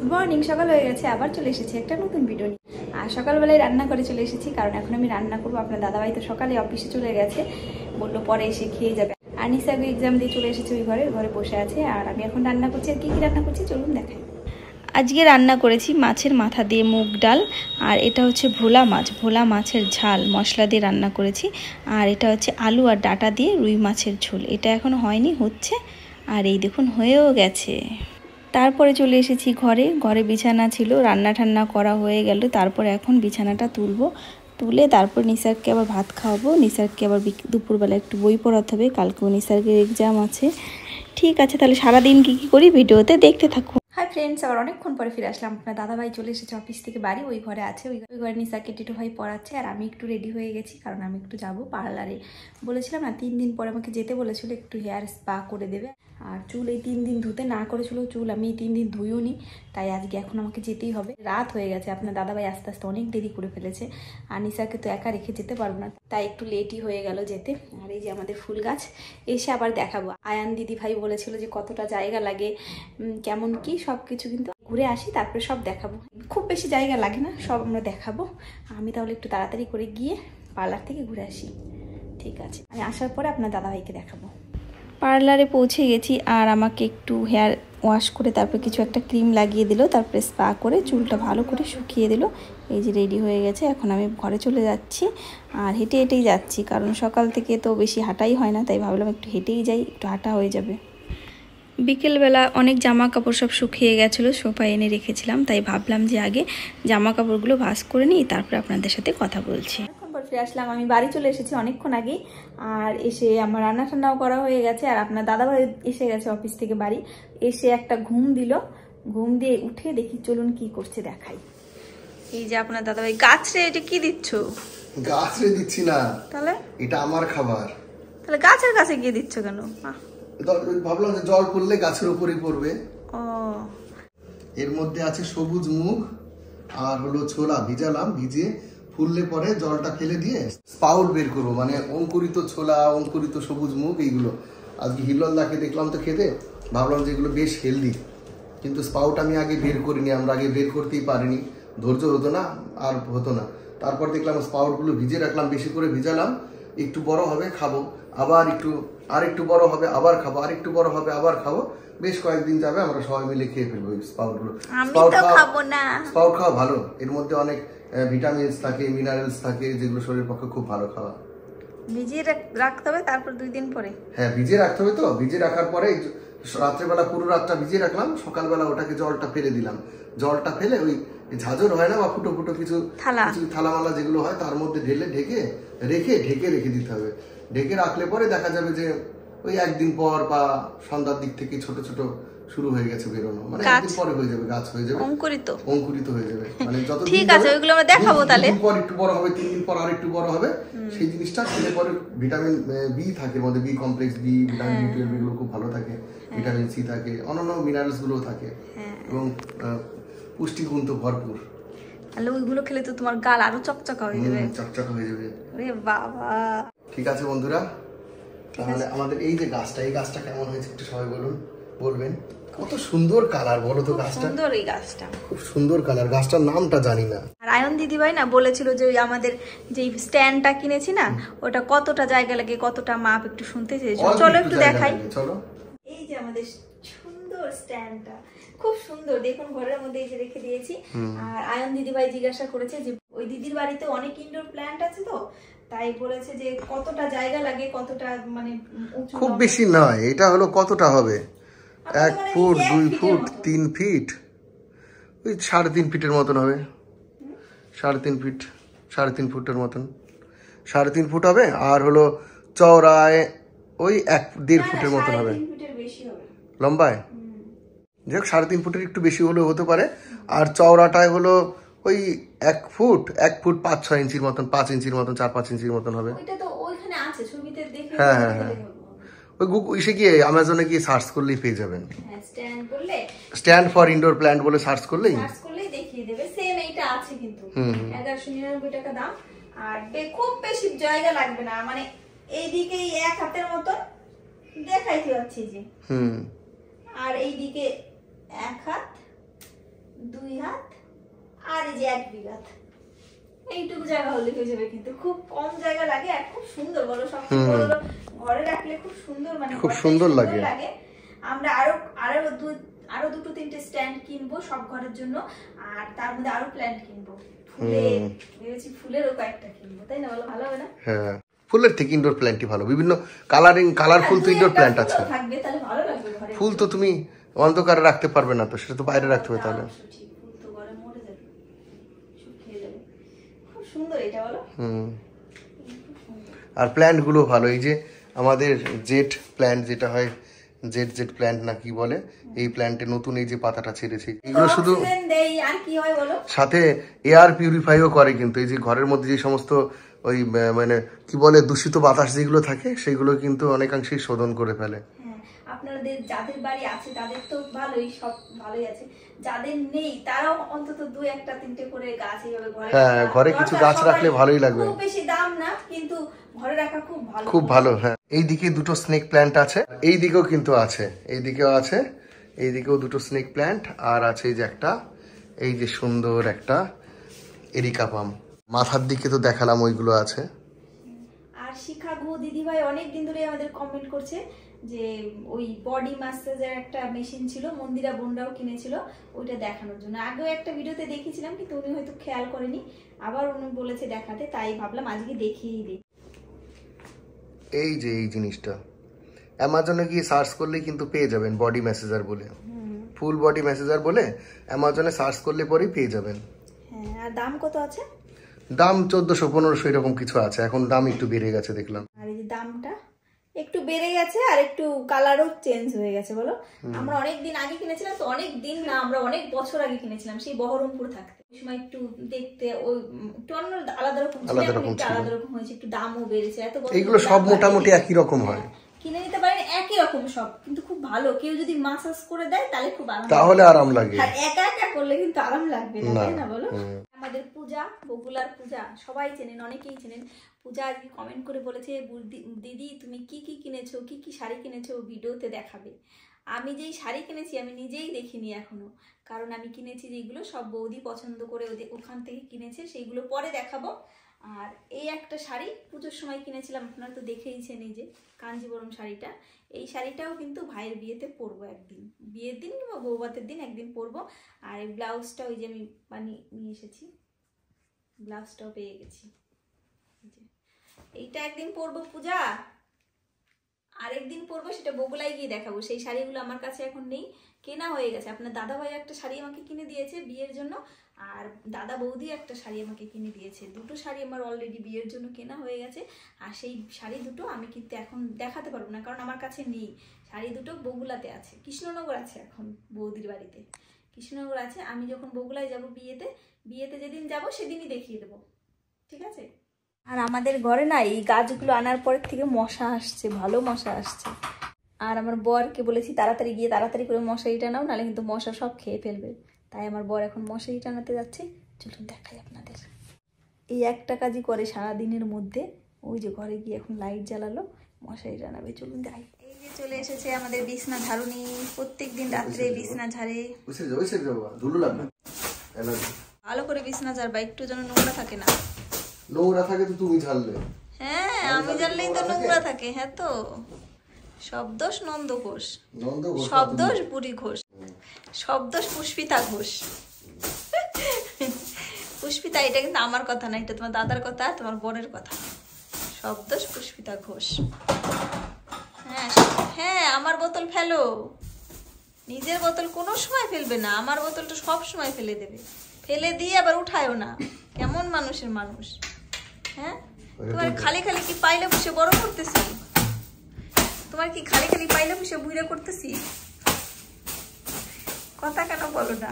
Good morning, সকাল হয়ে গেছে, আবার চলে এসেছি একটা নতুন ভিডিও নিয়ে। আর সকালবেলায় রান্না করে চলে এসেছি, কারণ এখন আমি রান্না করবো। আপনার দাদাভাই তো সকালে অফিসে চলে গেছে, বললো পরে এসে খেয়ে যাবে। আর নিসাকে এক্সাম দিয়ে চলে এসেছে, ওই ঘরে বসে আছে। আর আমি এখন রান্না করছি। আর কি কি রান্না করছি চলুন দেখাই। আজকে রান্না করেছি মাছের মাথা দিয়ে মুগ ডাল, আর এটা হচ্ছে ভোলা মাছের ঝাল মশলা দিয়ে রান্না করেছি। আর এটা হচ্ছে আলু আর ডাটা দিয়ে রুই মাছের ঝোল। এটা এখন হয়নি, হচ্ছে। আর এই দেখুন হয়েও গেছে। তারপরে চলে এসেছি ঘরে বিছানা ছিল, রান্না ঠান্না করা হয়ে গেল। তারপরে এখন বিছানাটা তুলে তারপর নিসারকে আবার ভাত খাওয়াবো। নিসারকে আবার দুপুরবেলা একটু বই পড়াতে হবে, কালকেও নিসার্গের এক্সাম আছে। ঠিক আছে, তাহলে সারাদিন কী করি ভিডিওতে দেখতে থাকুন। হাই ফ্রেন্ডস, আবার অনেকক্ষণ পরে ফিরে আসলাম। আপনার দাদাভাই চলে এসেছে অফিস থেকে বাড়ি, ওই ঘরে আছে। ওই ঘরে নিসাকে টিটু ভাই পড়াচ্ছে। আর আমি একটু রেডি হয়ে গেছি, কারণ আমি একটু যাব পার্লারে। বলেছিলাম না 3 দিন পরে আমাকে যেতে বলেছিল, একটু হেয়ার স্পা করে দেবে। আর চুল এই 3 দিন ধুতে না করেছিল, চুল আমি এই 3 দিন ধুইও নি, তাই আজকে এখন আমাকে যেতেই হবে। রাত হয়ে গেছে, আপনার দাদাভাই আস্তে আস্তে অনেক দেরি করে ফেলেছে। আর নিসাকে তো একা রেখে যেতে পারবো না, তাই একটু লেটই হয়ে গেল যেতে। আর এই যে আমাদের ফুল গাছ, এসে আবার দেখাবো। আয়ান দিদি ভাই বলেছিল যে কতটা জায়গা লাগে, কেমন কি সব কিছু কিন্তু ঘুরে আসি, তারপরে সব দেখাবো। খুব বেশি জায়গা লাগে না, সব আমরা দেখাবো। আমি তাহলে একটু তাড়াতাড়ি করে গিয়ে পার্লার থেকে ঘুরে আসি। ঠিক আছে, আমি আসার পরে আপনার দাদাভাইকে দেখাবো। পার্লারে পৌঁছে গেছি, আর আমাকে একটু হেয়ার ওয়াশ করে তারপর কিছু একটা ক্রিম লাগিয়ে দিল, তারপরে স্পা করে চুলটা ভালো করে শুকিয়ে দিল। এই যে রেডি হয়ে গেছে, এখন আমি ঘরে চলে যাচ্ছি। আর হেঁটেই যাচ্ছি, কারণ সকাল থেকে তো বেশি হাঁটাই হয় না, তাই ভাবলাম একটু হেঁটেই যাই, একটু হাঁটা হয়ে যাবে। বিকেলবেলা অনেক জামা কাপড় সব শুকিয়ে গেছিলো, সোফায় এনে রেখেছিলাম, তাই ভাবলাম যে আগে জামা কাপড়গুলো ভাঁজ করে নিই, তারপরে আপনাদের সাথে কথা বলছি। ফিরে আসলাম, আমি বাড়ি চলে এসেছি অনেকক্ষণ আগেই। আর এসে আমার রান্না ঠান্নাও করা হয়ে গেছে। আর আপনার দাদাভাই এসে গেছে অফিস থেকে বাড়ি, এসে একটা ঘুম দিল। ঘুম দিয়ে উঠে দেখি, চলুন কি করছে দেখাই। এই যে আপনার দাদাভাই, গাছরে এটা কি দিচ্ছ? গাছরে দিচ্ছি না, তাহলে এটা আমার খাবার। তাহলে গাছের কাছে গিয়ে দিচ্ছ কেন? ভাবলাম যে জল পড়লে গাছের উপরই পড়বে। ও, এর মধ্যে আছে সবুজ মুগ আর হলো ছোলা, ভিজালাম, ভিজিয়ে ফুললে পরে জলটা ফেলে দিয়ে স্পাউট বের করবো, মানে অঙ্কুরিত ছোলা, অঙ্কুরিত সবুজ মুগ, এইগুলো। আজকে হিরলদাকে দেখলাম তো খেতে, ভাবলাম যে এগুলো বেশ হেলদি, কিন্তু স্পাউট আমি আগে বের করিনি, আমরা আগে বের করতেই পারিনি, ধৈর্য হতো না, আর হতো না। তারপর দেখলাম স্পাউটগুলো ভিজে রাখলাম, বেশি করে ভিজালাম, একটু বড় হবে খাবো, আবার আরেকটু বড় হবে আবার খাবো, আরেকটু বড় হবে আবার খাবো, বেশ কয়েকদিন যাবে, আমরা সবাই মিলে খেয়ে ফেলবো এই স্পাউটগুলো। স্পাউট খাওয়া ভালো, এর মধ্যে অনেক ভিটামিনস থাকে, মিনারেলস থাকে, যেগুলো শরীরের পক্ষে খুব ভালো খাওয়া। ভিজিয়ে রাখতে হবে, তারপর 2 দিন পরে। হ্যাঁ, ভিজিয়ে রাখতে হবে। তো ভিজিয়ে রাখার পরে রাত্রেবেলা পুরো রাতটা ভিজিয়ে রাখলাম, সকালবেলা ওটাকে জলটা ফেলে দিলাম। জলটা ফেলে ওই ঝাঁঝর হয় না, বা ফুটো ফুটো কিছু থালামালা যেগুলো হয়, তার মধ্যে ঢেকে রেখে দিতে হবে। ঢেকে রাখলে পরে দেখা যাবে যে ওই 1 দিন পর বা সন্ধ্যার দিক থেকে ছোট ছোট শুরু হয়ে গেছে বেরোনো, মানে 1 দিন পরে হয়ে যাবে, গাছ হয়ে যাবে, অঙ্কুরিত হয়ে যাবে। মানে যত ঠিক আছে, ওইগুলো আমরা দেখাবো। তাহলে 2 দিন পর একটু বড় হবে, 3 দিন পর আরেকটু বড় হবে, সেই জিনিসটা খেলে পরে ভিটামিন বি থাকে মধ্যে, বি কমপ্লেক্স, ভিটামিন বি12 এগুলো খুব ভালো থাকে, ভিটামিন সি থাকে, অন্যান্য মিনারেলস গুলো থাকে, এবং পুষ্টিগুণ তো ভরপুর। তাহলে ওইগুলো খেলে তো তোমার গাল আরো চকচকা হয়ে যাবে। চকচকা হয়ে যাবে। আরে বাবা, ঠিক আছে বন্ধুরা, তাহলে আমাদের এই যে গাছটা, এই গাছটা কেমন হয়েছে একটু সবাই বলবেন। কত সুন্দর কালার বলো তো গাছটা, সুন্দর। এই গাছটা খুব সুন্দর কালার, গাছটার নামটা জানি না। আর আয়ন দিদি ভাই না বলেছিল যে ওই আমাদের যে স্ট্যান্ডটা কিনেছি না, ওটা কতটা জায়গা লাগে, কতটা মাপ একটু শুনতে চেয়েছো। চলো একটু দেখাই। চলো, এই যে আমাদের সুন্দর স্ট্যান্ডটা, খুব সুন্দর, দেখুন ঘরের মধ্যে এই যে রেখে দিয়েছি। আর আয়ন দিদি ভাই জিজ্ঞাসা করেছে যে ওই দিদির বাড়িতে অনেক ইনডোর প্ল্যান্ট আছে, তো তাই বলেছে যে কতটা জায়গা লাগে, কতটা মানে খুব বেশি নয়, এটা হলো কতটা হবে, 1 ফুট, 2 ফুট, 3 ফিট, ওই 3.5 ফিটের মতন হবে, 3.5 ফুটের মতন, 3.5 ফুট হবে। আর হলো চওড়ায় ওই 1.5 ফুটের মতন হবে, লম্বায় যাক 3.5 ফুটের একটু বেশি হলেও হতে পারে। আর চওড়াটায় হলো ওই 1 ফুট 5-6 ইঞ্চির মতন, 5 ইঞ্চির মতন, 4-5 ইঞ্চির মতন হবে। হ্যাঁ, ওই ইসে গিয়ে অ্যামাজনে গিয়ে সার্চ করলেই পেয়ে যাবেন, স্ট্যান্ড ফর ইনডোর প্ল্যান্ট বলে সার্চ করলেই দেখিয়ে দেবে। সেম এইটা আছে কিন্তু 1199 টাকা দাম। আর খুব বেশি জায়গা লাগবে না, মানে এইদিকে 1 হাতের মতো দেখাইতে পাচ্ছি যে, আর এইদিকে 1 হাত, যে 1 বিঘা, এইটুকু জায়গা হলে হয়ে যাবে, কিন্তু খুব কম জায়গা লাগে আর খুব সুন্দর। বলো সবচেয়ে বড় হলো ঘরে রাখলে খুব সুন্দর, মানে খুব সুন্দর লাগে। আমরা আরো দুটো তিনটে স্ট্যান্ড কিনবো সব ঘরের জন্য, আর তার মধ্যে আরো প্ল্যান্ট কিনবো, ভেবেছি ফুলেরও কয়েকটা কিনবো, তাই না? বলো ভালো হবে না? হ্যাঁ, ফুলের থেকে ইনডোর প্ল্যান্টই ভালো। বিভিন্ন কালারফুল তো ইনডোর প্ল্যান্ট আছে। থাকবে তাহলে ভালো লাগবে ঘরে। ফুল তো তুমি অন্ধকারে রাখতে পারবে না, তো সেটা তো বাইরে রাখতে হবে। তাহলে ফুল তো ঘরে মরে যাবে, শুকিয়ে যাবে। খুব সুন্দর এটা, বলো। আর প্ল্যান্ট গুলো ভালো। এই যে আমাদের জেট প্ল্যান্ট যেটা হয়, জেট প্ল্যান্ট না কি বলে, এই প্ল্যান্টে নতুন এই যে পাতাটা ছেড়েছে, এগুলো শুধু আর কি হয় বলো, সাথে এয়ার পিউরিফাইও করে। কিন্তু এই যে ঘরের মধ্যে যে সমস্ত ওই মানে কি বলে দূষিত বাতাস যেগুলো থাকে, সেগুলো কিন্তু অনেকাংশেই শোধন করে ফেলে। আপনাদের যাদের বাড়ি আছে তাদের তো ভালোই, সব ভালোই আছে। যাদের নেই তারাও অন্তত 2 1 3টে করে গাছ এইভাবে ঘরে, হ্যাঁ, ঘরে কিছু গাছ রাখলে ভালোই লাগবে। খুব বেশি দাম না, কিন্তু ঘরে রাখা খুব ভালো, খুব ভালো। হ্যাঁ, এই দিকে দুটো স্নেক প্ল্যান্ট আছে, এই দিকেও কিন্তু আছে, এই দিকেও আছে, এই দিকেও দুটো স্নেক প্ল্যান্ট, আর আছে এই যে একটা, এই যে সুন্দর একটা এরিকা পাম। মাথার দিকে তো দেখালাম ওইগুলো আছে। আর শিখা গো দিদিভাই অনেক দিন ধরে আমাদের কমেন্ট করছে যে ওই বডি ম্যাসাজের একটা মেশিন ছিল, মন্দিরা বোনরাও কিনেছিল, ওইটা দেখানোর জন্য। আগেও একটা ভিডিওতে দেখেছিলাম, কিন্তু উনি হয়তো খেয়াল করেনি, আবার উনি বলেছে দেখাতে, তাই ভাবলাম আজকে দেখিয়ে দিই। এই যে এই জিনিসটা অ্যামাজনে গিয়ে সার্চ করলেই কিন্তু পেয়ে যাবেন, বডি ম্যাসাজার বলে, ফুল বডি ম্যাসাজার বলে অ্যামাজনে সার্চ করলে পরেই পেয়ে যাবেন। হ্যাঁ, আর দাম কত আছে? দাম 1400-1500 এরকম কিছু আছে, এখন দাম একটু বেড়ে গেছে দেখলাম। আর এই যে দামটা একটু বেড়ে গেছে, আর একটু কালারও চেঞ্জ হয়ে গেছে। বলো, আমরা অনেক দিন আগে কিনেছিলাম, তো অনেক দিন না, আমরা অনেক বছর আগে কিনেছিলাম, সেই বহরমপুর থাকতে। ওই সময় একটু দেখতে ওই একটু অন্য আলাদা রকম ছিল, আলাদা রকম হয়েছে, একটু দামও বেড়েছে। এত এইগুলো সব মোটামুটি একই রকম হয়, কিনে নিতে পারেন একই রকম সব, কিন্তু খুব ভালো। কেউ যদি মাসাজ করে দেয় তাহলে খুব আরাম, তাহলে আরাম লাগে। আর একা একা করলে কিন্তু আরাম লাগবে না, তাই না? বলো, আমাদের পূজা, বগুলার পূজা সবাই চেনেন, অনেকেই চেনেন। পূজা আজকে কমেন্ট করে বলেছে, দিদি তুমি কি কি কিনেছো, কি কি শাড়ি কিনেছো ভিডিওতে দেখাবে। আমি যেই শাড়ি কিনেছি আমি নিজেই দেখিনি এখনো, কারণ আমি কিনেছি যেগুলো সব বৌদি পছন্দ করে ওখান থেকে কিনেছে, সেইগুলো পরে দেখাবো। আর এই একটা শাড়ি পুজোর সময় কিনেছিলাম, আপনারা তো দেখেইছেন, এই যে কাঞ্জিবরম শাড়িটা। এই শাড়িটাও কিন্তু ভাইয়ের বিয়েতে পরবো একদিন, বিয়ের দিন কিংবা বৌভাতের দিন একদিন পরবো। আর এই ব্লাউজটা ওই যে আমি নিয়ে এসেছি, ব্লাউজটাও পেয়ে গেছি, এইটা একদিন পরবো পূজা, আরেকদিন পরবো সেটা বগুলায় গিয়ে দেখাবো। সেই শাড়িগুলো আমার কাছে এখন নেই, কেনা হয়ে গেছে। আপনার দাদা ভাই একটা শাড়ি আমাকে কিনে দিয়েছে বিয়ের জন্য, আর দাদা বৌদি একটা শাড়ি আমাকে কিনে দিয়েছে। দুটো শাড়ি আমার অলরেডি বিয়ের জন্য কেনা হয়ে গেছে, আর সেই শাড়ি দুটো আমি কিন্তু এখন দেখাতে পারবো না, কারণ আমার কাছে নেই। শাড়ি দুটো বগুলাতে আছে, কৃষ্ণনগর আছে এখন বৌদির বাড়িতে, কৃষ্ণনগর আছে। আমি যখন বগুলায় যাব বিয়েতে যেদিন যাব সেদিনই দেখিয়ে দেবো, ঠিক আছে? আর আমাদের ঘরে না এই গাছগুলো আনার পরের থেকে মশা আসছে, ভালো মশা আসছে। আর আমার বরকে বলেছি তাড়াতাড়ি গিয়ে তাড়াতাড়ি করে মশারি টানাও, নাহলে কিন্তু মশা সব খেয়ে ফেলবে। তাই আমার বর এখন মশারি টানাতে যাচ্ছে, চলুন দেখাই আপনাদের। এই একটা কাজই করে সারাদিনের মধ্যে, ওই যে ঘরে গিয়ে এখন লাইট জ্বালালো, মশারি টানাবে, চলুন যাই। এই যে চলে এসেছে আমাদের বিছনা ঝাড়ুনি, প্রত্যেকদিন রাত্রে বিছনা ঝাড়ে। ভালো করে বিছনা ঝাড়বা, একটু যেন নোংরা থাকে না। নোংরা থাকে তো তুমি ঝাড়লে? হ্যাঁ, আমি ঝাড়লেই তো নোংরা থাকে। হ্যাঁ, তো সব দোষ নন্দ ঘোষ, সব দোষ বুড়ি ঘোষ, সব দোষ পুষ্পিতা ঘোষ। পুষ্পিতা, এটা কিন্তু আমার কথা না, এটা তোমার দাদার কথা, তোমার বোনের কথা। সব দোষ পুষ্পিতা ঘোষ। হ্যাঁ হ্যাঁ, আমার বোতল ফেলো, নিজের বোতল কোনো সময় ফেলবে না, আমার বোতলটা সব সময় ফেলে দেবে, ফেলে দিয়ে আবার উঠায়ও না। কেমন মানুষের মানুষ? হ্যাঁ, তোমার খালি খালি কি পাইলে বসে বড় করতেছি? তোমার কি খালি খালি পাইলে বসে বুইরা করতেছি? কথা কেন বলো না?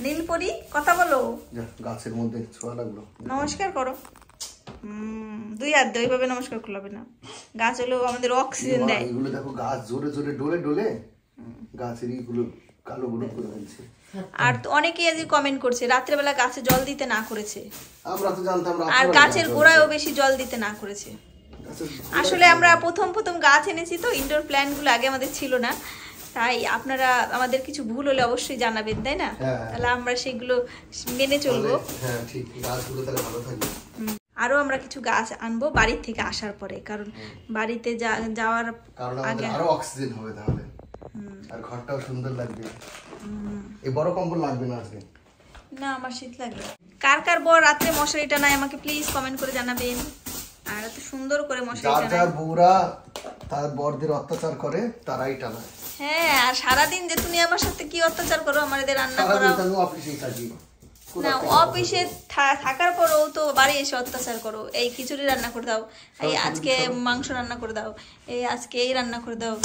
নীলপরি, কথা বলো। গাছের মধ্যে ছোঁয়া লাগলো, নমস্কার করো। 2 হাত দিয়ে ওইভাবে নমস্কার করবে না, গাছ হলো আমাদের অক্সিজেন দেয়। এগুলো দেখো গাছ জোরে জোরে ডোলে ডোলে গাছের এইগুলো কালো হলুদ করে ফেলছে। আর তো অনেকেই আজ কমেন্ট করছে রাত্রেবেলা গাছে জল দিতে না করেছে, আমরা তো জানতাম না। আর গাছের গোড়ায়ও বেশি জল দিতে না করেছে। আসলে আমরা প্রথম গাছ এনেছি তো, ইনডোর প্ল্যান্ট গুলো আগে আমাদের ছিল না, তাই আপনারা আমাদের কিছু ভুল হলে অবশ্যই জানাবেন, তাই না? তাহলে আমরা সেগুলো মেনে চলবো। হ্যাঁ ঠিক, গাছগুলো তাহলে ভালো থাকবে। আরো আমরা কিছু গাছ আনবো বাড়ির থেকে আসার পরে, কারণ বাড়িতে যাওয়ার আগে আরো অক্সিজেন হবে তাহলে, আর ঘরটাও সুন্দর লাগবে। এই বড় কম্বল লাগবে না আজকে? না, আমার শীত লাগে। কার কার বর রাত্রে মশারিটা নাই আমাকে প্লিজ কমেন্ট করে জানাবেন। আর এত সুন্দর করে মশারিটা যার বউরা তার বরদের অত্যাচার করে তারাই টানায়। হ্যাঁ, আর সারাদিন যে তুমি আমার সাথে কি অত্যাচার করো, আমাদের রান্না করাও না, অফিসে থাকার পরেও তো বাড়ি এসে অত্যাচার করো। এই খিচুড়ি রান্না করে দাও, এই আজকে মাংস রান্না করে দাও, এই আজকে এই রান্না করে দাও,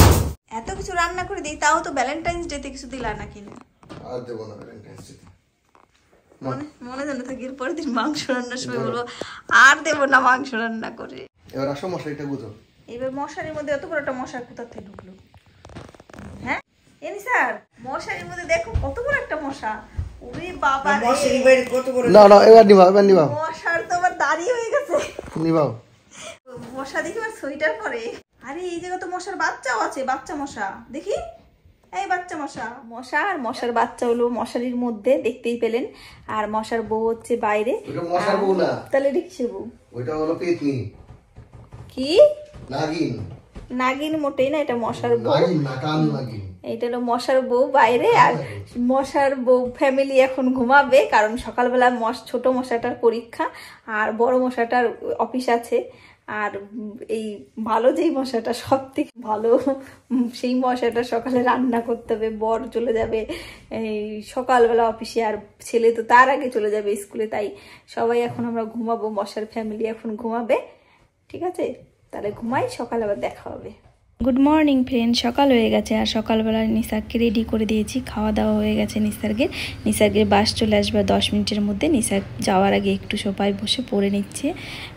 এত কিছু রান্না করে দিই, তাও তো ভ্যালেন্টাইন্স ডে তে কিছু দিলা না কিনে। আর দেবো না ভ্যালেন্টাইন্স ডে। মনে জানো থাকি পরের দিন মাংস রান্নার সময় বলবো আর দেবো না মাংস রান্না করে। এবার আসো মশারিটা বুঝো। এবার মশারির মধ্যে এত বড় একটা মশা কোথা থেকে ঢুকলো? হ্যাঁ এনি স্যার, মশারির মধ্যে দেখো কত বড় একটা মশা। ওরে বাবা রে, মশারির বাইরে কত বড়। না না, এবার নিবাও, এবার নিবাও। মশার তো আবার দাড়ি হয়ে গেছে। নিবাও। মশা দেখি আর সোয়েটার পরে। আরে এই জায়গা তো মশার বাচ্চাও আছে, বাচ্চা মশা দেখি। এই বাচ্চা মশা, মশা আর মশার বাচ্চা হলো মশারির মধ্যে, দেখতেই পেলেন। আর মশার বউ হচ্ছে বাইরে। ওটা মশার বউ না, তাহলে রিক্সে বউ। ওইটা হলো পেতনি। কি নাগিন? নাগিন মোটেই না, এটা মশার বউ। নাগিন না, কান নাগিন। এটা হলো মশার বউ বাইরে, আর মশার বউ ফ্যামিলি এখন ঘুমাবে, কারণ সকালবেলা ছোট মশাটার পরীক্ষা আর বড় মশাটার অফিস আছে। আর এই ভালো যেই মশাটা, সব থেকে ভালো সেই মশাটা সকালে রান্না করতে হবে। বর চলে যাবে এই সকালবেলা অফিসে, আর ছেলে তো তার আগে চলে যাবে স্কুলে। তাই সবাই এখন আমরা ঘুমাবো, মশার ফ্যামিলি এখন ঘুমাবে। ঠিক আছে, তাহলে ঘুমাই, সকাল আবার দেখা হবে। গুড মর্নিং ফ্রেন্ড, সকাল হয়ে গেছে আর সকালবেলা নিসারকে রেডি করে দিয়েছি। খাওয়া দাওয়া হয়ে গেছে নিসার্গের বাস চলে আসবে 10 মিনিটের মধ্যে। নিসার যাওয়ার আগে একটু সবাই বসে পড়ে নিচ্ছে,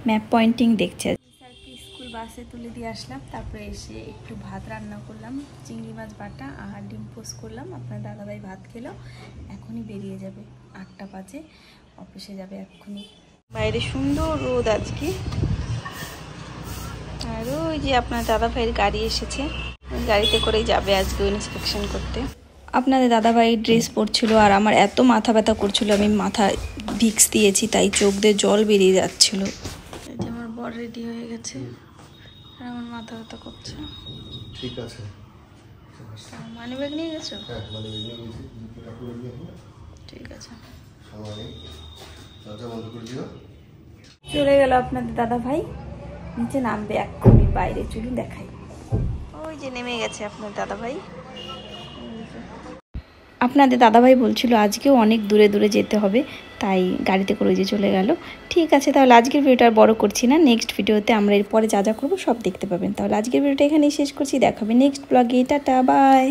ম্যাপ পয়েন্টিং দেখছে। নিসারকে স্কুল বাসে তুলে দিয়ে আসলাম, তারপরে এসে একটু ভাত রান্না করলাম, চিংড়ি মাছ বাটা আর ডিম পোস্ট করলাম। আপনার দাদাভাই ভাত খেলো, এখনই বেরিয়ে যাবে, 8টা বাজে, অফিসে যাবে এক্ষুনি। বাইরে সুন্দর রোদ আজকে। আর ওই যে আপনার দাদাভাইয়ের গাড়ি এসেছে, গাড়িতে করেই যাবে আজকে ইন্সপেকশন করতে। আপনাদের দাদাভাই ড্রেস পরছিল আর আমার এত মাথা ব্যথা করছিল, আমি মাথা ভিক্স দিয়েছি, তাই চোখ দিয়ে জল বেরিয়ে যাচ্ছিল। এই যে আমার বর রেডি হয়ে গেছে আর আমার মাথা ব্যথা করছে। ঠিক আছে, মানি ব্যাগ নিয়ে গেছো? হ্যাঁ, মানি ব্যাগ নিয়ে গেছি, জুতোটা পরে নিয়ে। ঠিক আছে, সময় দরজা বন্ধ করে দিও। চলে গেল আপনাদের দাদাভাই, নিচে নামবে এক্ষুনি, বাইরে চলুন দেখাই। ওই যে নেমে গেছে আপনার দাদাভাই। আপনাদের দাদাভাই বলছিল আজকেও অনেক দূরে দূরে যেতে হবে, তাই গাড়িতে করে যে চলে গেল। ঠিক আছে, তাহলে আজকের ভিডিওটা আর বড় করছি না, নেক্সট ভিডিওতে আমরা এরপরে যা যা করবো সব দেখতে পাবেন। তাহলে আজকের ভিডিওটা এখানেই শেষ করছি, দেখাবে নেক্সট ব্লগে। Tata, by.